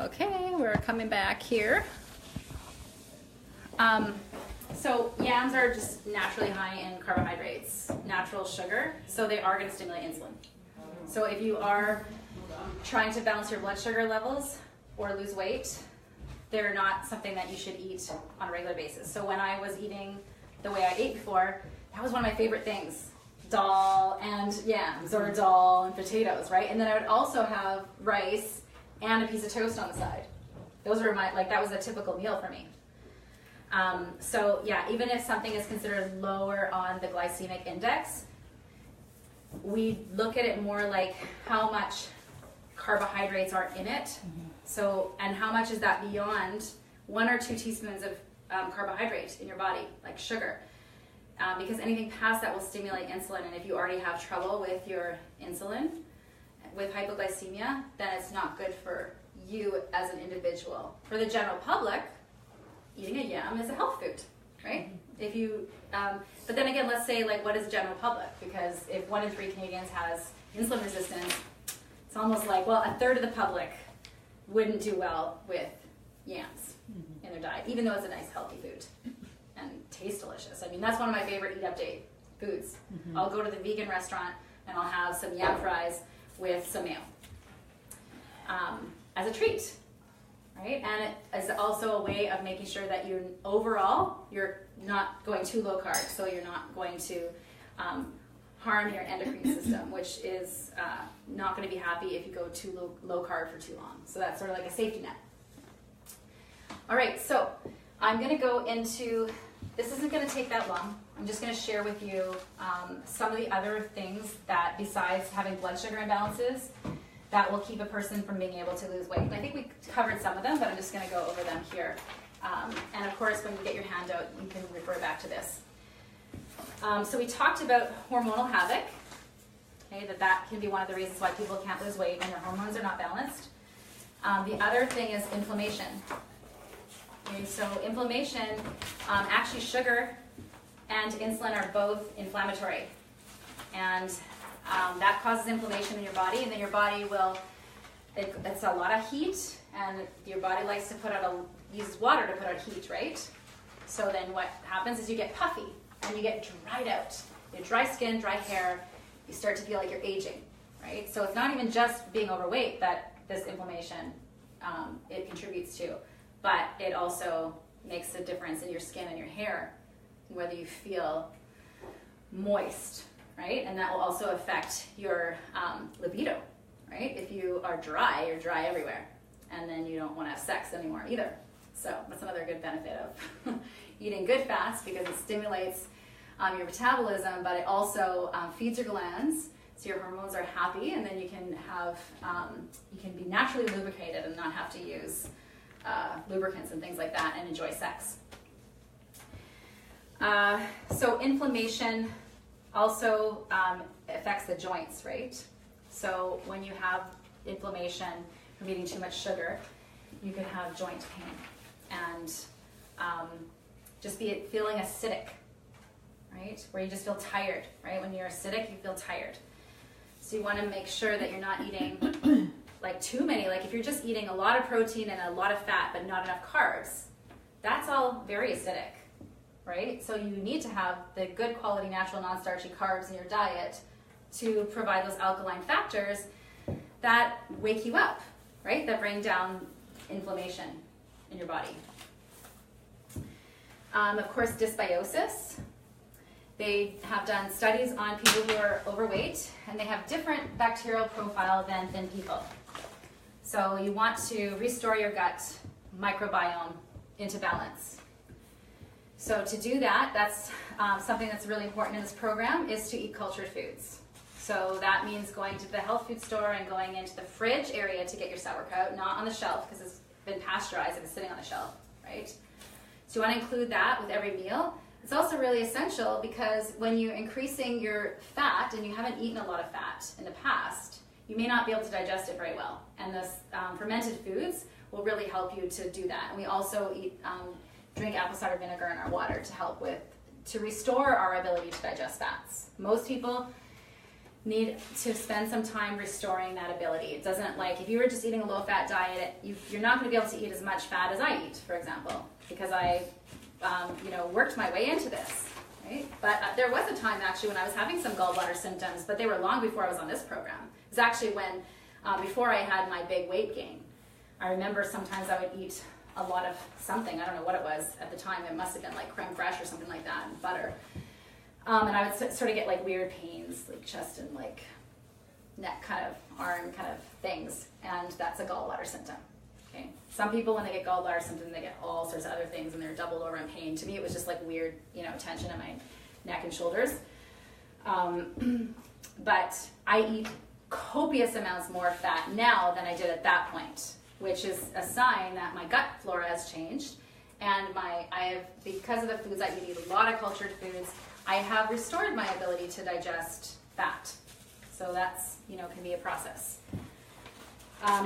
Okay, we're coming back here. So yams are just naturally high in carbohydrates, natural sugar, so they are going to stimulate insulin. So if you are trying to balance your blood sugar levels or lose weight, they're not something that you should eat on a regular basis. So when I was eating the way I ate before, that was one of my favorite things. Dal and yams, or dal and potatoes, right? And then I would also have rice and a piece of toast on the side. Those were that was a typical meal for me. So yeah, even if something is considered lower on the glycemic index, we look at it more like how much carbohydrates are in it. Mm-hmm. So, and how much is that beyond 1 or 2 teaspoons of carbohydrate in your body, like sugar. Because anything past that will stimulate insulin, and if you already have trouble with your insulin, with hypoglycemia, then it's not good for you as an individual. For the general public, eating a yam is a health food, right? If you, but then again, let's say what is general public? Because if 1 in 3 Canadians has insulin resistance, it's almost like, well, a third of the public wouldn't do well with yams in their diet, even though it's a nice healthy food and tastes delicious. I mean, that's one of my favorite Eat Update foods. Mm-hmm. I'll go to the vegan restaurant and I'll have some yam fries with some mayo as a treat, right? And it is also a way of making sure that you're not going too low carb, so you're not going to harm your endocrine system, which is not going to be happy if you go too low carb for too long. So that's sort of like a safety net. All right, so I'm going to go into, this isn't going to take that long. I'm just going to share with you some of the other things that, besides having blood sugar imbalances, that will keep a person from being able to lose weight. And I think we covered some of them, but I'm just going to go over them here. And of course, when you get your handout, you can refer back to this. So we talked about hormonal havoc, okay, that can be one of the reasons why people can't lose weight when their hormones are not balanced. The other thing is inflammation. Okay, so inflammation, actually sugar and insulin are both inflammatory. And that causes inflammation in your body, and then your body will, it's a lot of heat, and your body likes to uses water to put out heat, right? So then what happens is you get puffy, and you get dried out. You have dry skin, dry hair, you start to feel like you're aging, right? So it's not even just being overweight that this inflammation, it contributes to, but it also makes a difference in your skin and your hair, whether you feel moist, right? And that will also affect your libido, right? If you are dry, you're dry everywhere, and then you don't want to have sex anymore either. So that's another good benefit of eating good fats, because it stimulates your metabolism, but it also feeds your glands, so your hormones are happy, and then you can have, you can be naturally lubricated and not have to use lubricants and things like that, and enjoy sex. So inflammation also affects the joints, right? So when you have inflammation from eating too much sugar, you can have joint pain and just feeling acidic, right? Where you just feel tired, right? When you're acidic, you feel tired. So you want to make sure that you're not eating too many. Like if you're just eating a lot of protein and a lot of fat but not enough carbs, that's all very acidic, right? So you need to have the good quality natural non-starchy carbs in your diet to provide those alkaline factors that wake you up, right? That bring down inflammation in your body. Of course, dysbiosis. They have done studies on people who are overweight, and they have different bacterial profile than thin people. So you want to restore your gut microbiome into balance. So to do that, that's something that's really important in this program, is to eat cultured foods. So that means going to the health food store and going into the fridge area to get your sauerkraut, not on the shelf, because it's been pasteurized and it's sitting on the shelf, right? So you want to include that with every meal. It's also really essential because when you're increasing your fat and you haven't eaten a lot of fat in the past, you may not be able to digest it very well. And this fermented foods will really help you to do that. And we also drink apple cider vinegar in our water to help to restore our ability to digest fats. Most people need to spend some time restoring that ability. It doesn't, like, if you were just eating a low-fat diet, you're not going to be able to eat as much fat as I eat, for example, because I, worked my way into this, right? But there was a time, actually, when I was having some gallbladder symptoms, but they were long before I was on this program. It was actually when, before I had my big weight gain. I remember sometimes I would eat a lot of something, I don't know what it was at the time, it must have been like creme fraiche or something like that, and butter. And I would sort of get like weird pains, like chest and like neck kind of, arm kind of things, and that's a gallbladder symptom. Okay. Some people, when they get gallbladder symptoms, they get all sorts of other things, and they're doubled over in pain. To me, it was just like weird, tension in my neck and shoulders. But I eat copious amounts more fat now than I did at that point, which is a sign that my gut flora has changed, and because of the foods I eat a lot of cultured foods, I have restored my ability to digest fat. So that's, can be a process.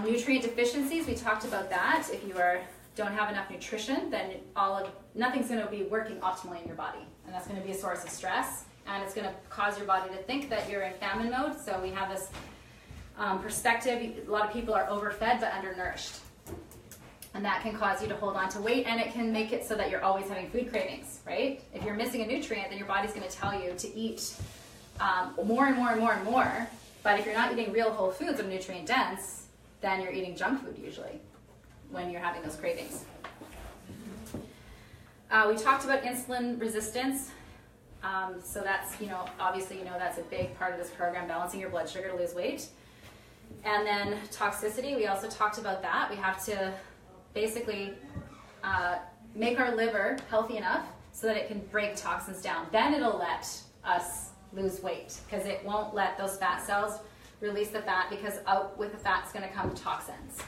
Nutrient deficiencies, we talked about that. If you don't have enough nutrition, then nothing's going to be working optimally in your body. And that's going to be a source of stress. And it's going to cause your body to think that you're in famine mode. So we have this perspective. A lot of people are overfed but undernourished. And that can cause you to hold on to weight, and it can make it so that you're always having food cravings, right? If you're missing a nutrient, then your body's going to tell you to eat more and more and more and more. But if you're not eating real whole foods of nutrient dense, then you're eating junk food usually when you're having those cravings. We talked about insulin resistance. So that's, obviously, that's a big part of this program, balancing your blood sugar to lose weight. And then toxicity, we also talked about that. We have to basically make our liver healthy enough so that it can break toxins down. Then it'll let us lose weight, because it won't let those fat cells release the fat, because out with the fat's going to come toxins.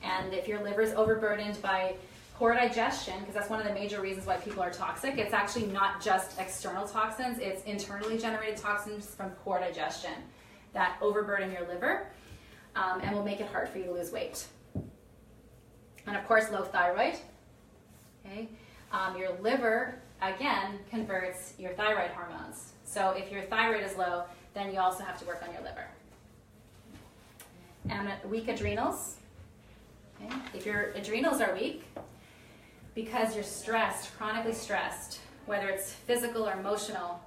And if your liver is overburdened by poor digestion, because that's one of the major reasons why people are toxic, it's actually not just external toxins, it's internally generated toxins from poor digestion that overburden your liver and will make it hard for you to lose weight. And of course, low thyroid. Okay, your liver again converts your thyroid hormones. So if your thyroid is low, then you also have to work on your liver. And weak adrenals. Okay? If your adrenals are weak, because you're stressed, chronically stressed, whether it's physical or emotional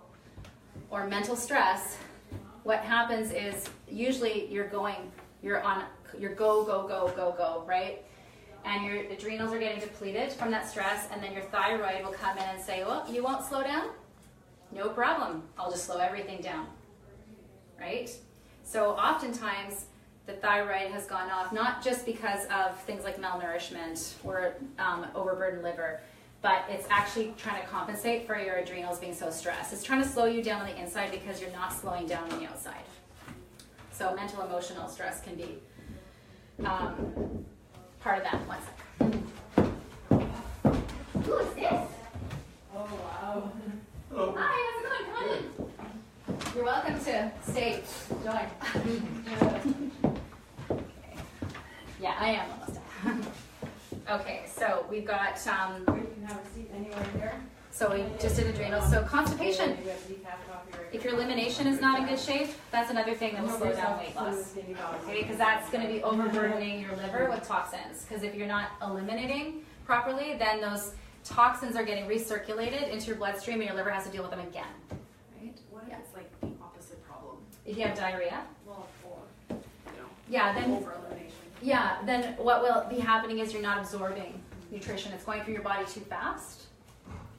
or mental stress, what happens is usually you're go, right? And your adrenals are getting depleted from that stress, and then your thyroid will come in and say, well, you won't slow down? No problem. I'll just slow everything down, right? So oftentimes the thyroid has gone off, not just because of things like malnourishment or overburdened liver, but it's actually trying to compensate for your adrenals being so stressed. It's trying to slow you down on the inside because you're not slowing down on the outside. So mental, emotional stress can be part of that. 1 second. Who is this? Oh, wow. Hello. Hi, how's it going? Come on in. You're welcome to stay. Join. Okay. Yeah, I am almost done. Okay, so we've got, You can have a seat anywhere here. so we just did adrenals. So constipation. You have decaf coffee right If your elimination is not in good shape, that's another thing that will slow down weight loss. Okay, because that's going to be overburdening your liver with toxins. Because if you're not eliminating properly, then those toxins are getting recirculated into your bloodstream, and your liver has to deal with them again. Right? What if it's like the opposite problem? If you have diarrhea, Well, or, yeah, then over elimination. yeah, then what will be happening is you're not absorbing nutrition. It's going through your body too fast.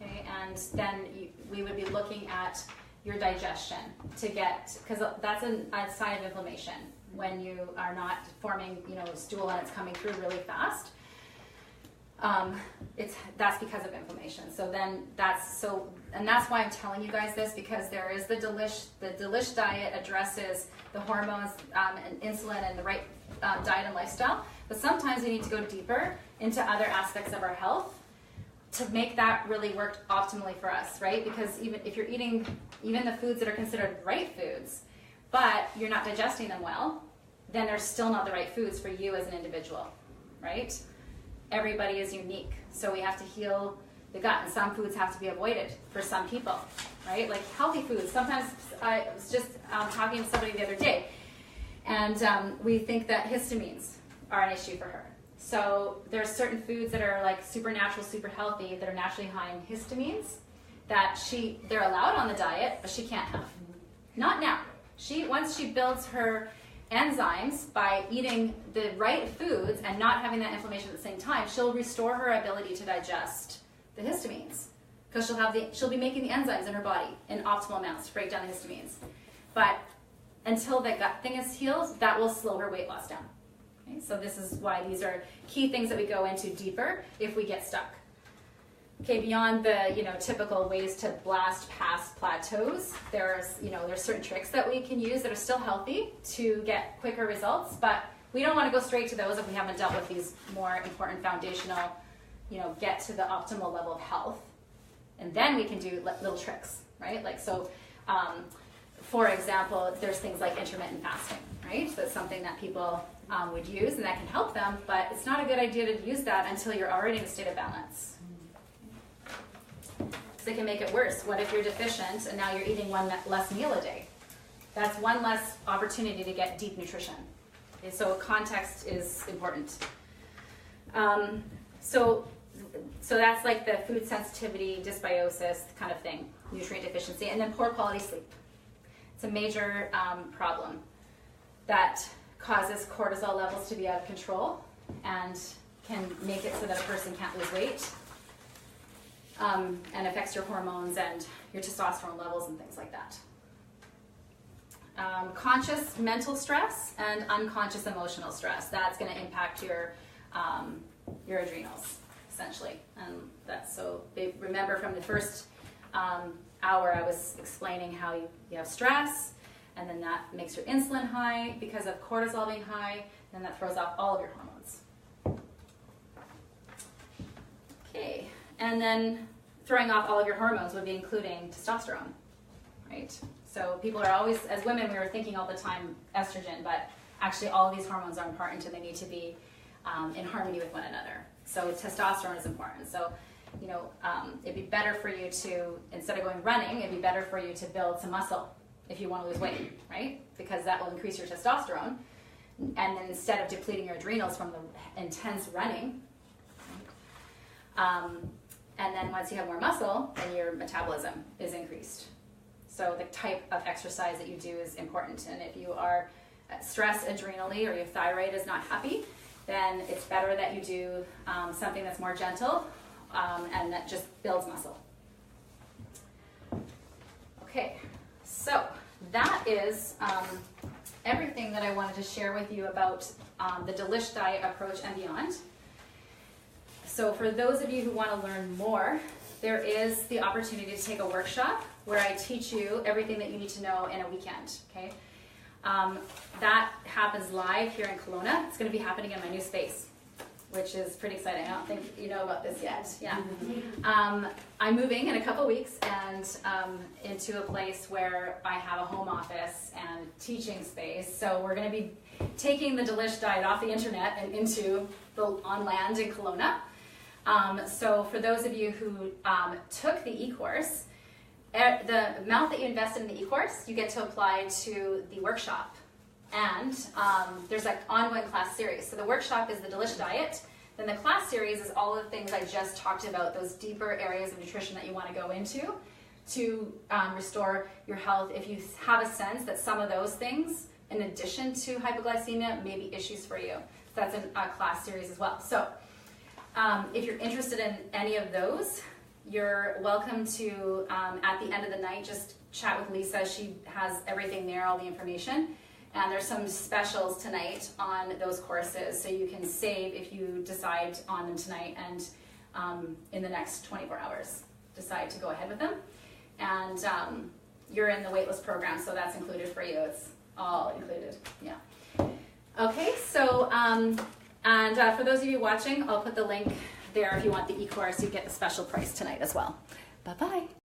Okay, and then we would be looking at your digestion to get, because that's a sign of inflammation when you are not forming, stool and it's coming through really fast. That's because of inflammation. So then that's why I'm telling you guys this, because there is the Delish Diet addresses the hormones and insulin and the right diet and lifestyle. But sometimes we need to go deeper into other aspects of our health to make that really work optimally for us, right? Because even if you're eating even the foods that are considered right foods, but you're not digesting them well, then they're still not the right foods for you as an individual, right? Everybody is unique. So we have to heal the gut, and some foods have to be avoided for some people, right? Like healthy foods. Sometimes I was just talking to somebody the other day, and we think that histamines are an issue for her. So there's certain foods that are like super natural, super healthy, that are naturally high in histamines that they're allowed on the diet, but she can't have. Not now. Once she builds her enzymes by eating the right foods and not having that inflammation at the same time, she'll restore her ability to digest the histamines, because she'll be making the enzymes in her body in optimal amounts to break down the histamines. But until the gut thing is healed, that will slow her weight loss down. Okay? So this is why these are key things that we go into deeper if we get stuck. Okay, beyond the typical ways to blast past plateaus, there's certain tricks that we can use that are still healthy to get quicker results, but we don't want to go straight to those if we haven't dealt with these more important foundational, get to the optimal level of health, and then we can do little tricks, right? Like for example, there's things like intermittent fasting, right? So that's something that people would use, and that can help them, but it's not a good idea to use that until you're already in a state of balance. They can make it worse. What if you're deficient and now you're eating one less meal a day? That's one less opportunity to get deep nutrition. Okay, so context is important. So that's like the food sensitivity, dysbiosis kind of thing, nutrient deficiency, and then poor quality sleep. It's a major problem that causes cortisol levels to be out of control and can make it so that a person can't lose weight. And affects your hormones and your testosterone levels and things like that. Conscious mental stress and unconscious emotional stress. That's going to impact your adrenals, essentially. And that's so. Remember from the first hour, I was explaining how you have stress, and then that makes your insulin high because of cortisol being high, and that throws off all of your hormones. Okay. And then throwing off all of your hormones would be including testosterone, right? So people are always, as women, we were thinking all the time estrogen, but actually all of these hormones are important and they need to be in harmony with one another. So testosterone is important. So, it'd be better for you to, instead of going running, it'd be better for you to build some muscle if you want to lose weight, right? Because that will increase your testosterone. And then instead of depleting your adrenals from the intense running, and then once you have more muscle, then your metabolism is increased. So the type of exercise that you do is important. And if you are stressed adrenally or your thyroid is not happy, then it's better that you do something that's more gentle and that just builds muscle. Okay, so that is everything that I wanted to share with you about the Delish Diet approach and beyond. So for those of you who want to learn more, there is the opportunity to take a workshop where I teach you everything that you need to know in a weekend, okay? That happens live here in Kelowna. It's going to be happening in my new space, which is pretty exciting. I don't think you know about this yet. Yeah. I'm moving in a couple weeks and into a place where I have a home office and teaching space. So we're going to be taking the Delish Diet off the internet and on land in Kelowna. So for those of you who took the e-course, the amount that you invested in the e-course, you get to apply to the workshop. And there's like ongoing class series. So the workshop is the Delish Diet. Then the class series is all the things I just talked about, those deeper areas of nutrition that you want to go into to restore your health. If you have a sense that some of those things, in addition to hypoglycemia, may be issues for you. So that's in a class series as well. So if you're interested in any of those, you're welcome to, at the end of the night, just chat with Lisa. She has everything there, all the information. And there's some specials tonight on those courses, so you can save if you decide on them tonight and in the next 24 hours decide to go ahead with them. And you're in the waitlist program, so that's included for you. It's all included, yeah. Okay, so, for those of you watching, I'll put the link there if you want the e-course. You get the special price tonight as well. Bye-bye.